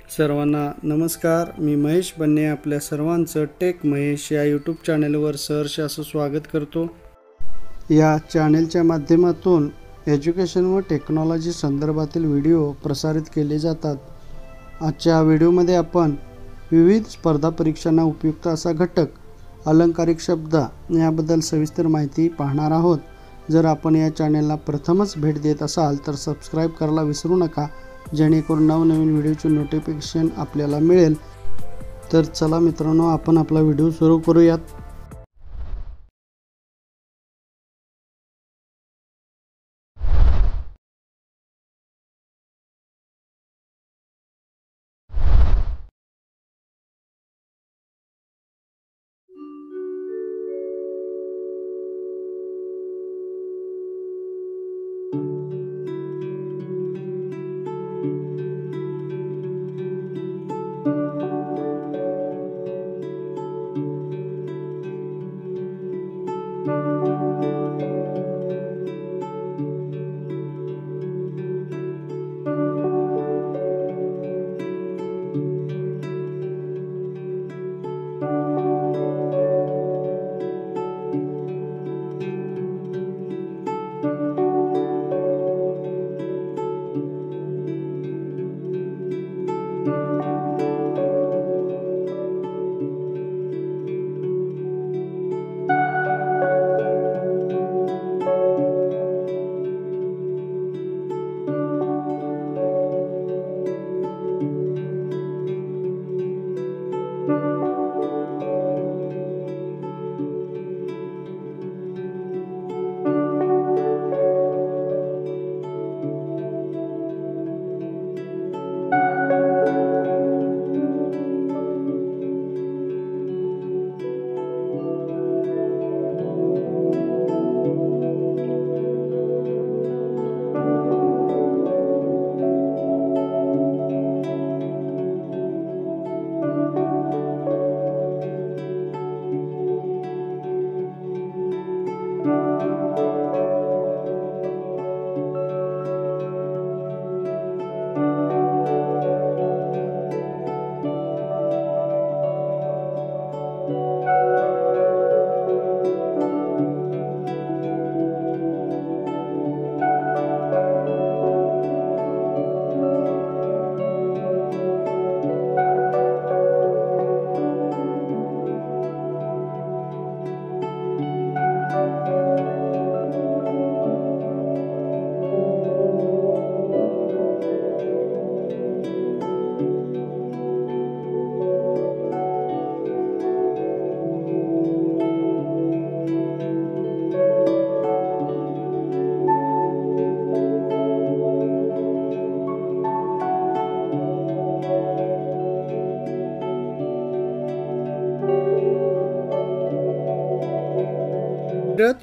सर्वांना नमस्कार. मी महेश बन्ने आपल्या सर्वांचं टेक महेश या यूट्यूब चॅनलवर सहर्ष असं स्वागत करतो. या चॅनलच्या माध्यमातून एज्युकेशन व टेक्नॉलॉजी संदर्भातील व्हिडिओ प्रसारित केले जातात. आजच्या व्हिडिओमध्ये आपण विविध स्पर्धा परीक्षांना उपयुक्त असा घटक, अलंकारिक शब्द याबद्दल सविस्तर माहिती पाहणार आहोत. जर आपण या चॅनलला प्रथमच भेट देत असाल तर सबस्क्राईब करायला विसरू नका, जेणेकरून नवनवीन व्हिडिओचे नोटिफिकेशन आपल्याला मिळेल. तर चला मित्रांनो, आपण आपला व्हिडिओ सुरू करूयात.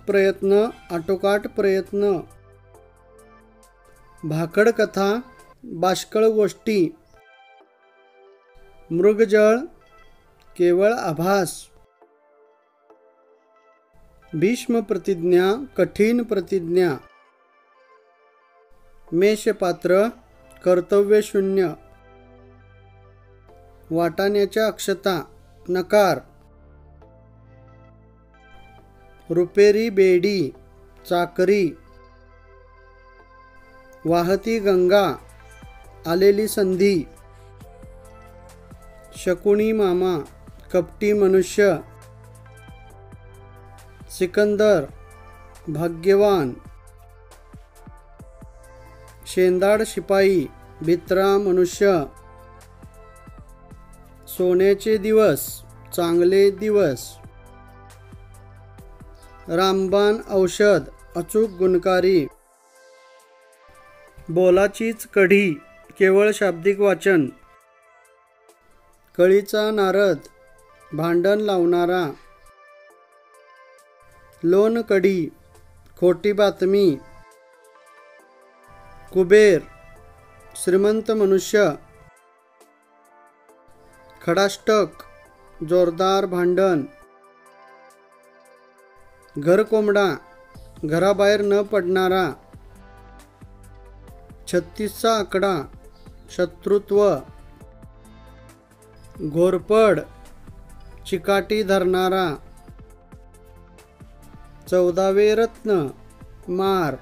प्रयत्न, आटोकाट प्रयत्न, भाकड कथा, बाष्कळ गोष्टी, मृगजळ, केवळ आभास, भीष्म प्रतिज्ञा, कठीण प्रतिज्ञा, मेषपात्र, कर्तव्यशून्य, वाटाण्याच्या अक्षता, नकार, रुपेरी बेडी, चाकरी, वाहती गंगा, आलेली संधी, शकुनी मामा, कपटी मनुष्य, सिकंदर, भाग्यवान, शेंदाड शिपाई, भित्रा मनुष्य, सोन्याचे दिवस, चांगले दिवस, रामबाण औषध, अचूक गुणकारी, बोलाचीच कढी, केवळ शाब्दिक वाचन, कळीचा नारद, भांडण लावणारा, लोणकढी, खोटी बातमी, कुबेर, श्रीमंत मनुष्य, खडाष्टक, जोरदार भांडण, घरकोंबडा, घराबाहेर न पडणारा, 36चा आकडा, शत्रुत्व, घोरपड, चिकाटी धरणारा. 14वे रत्न मार.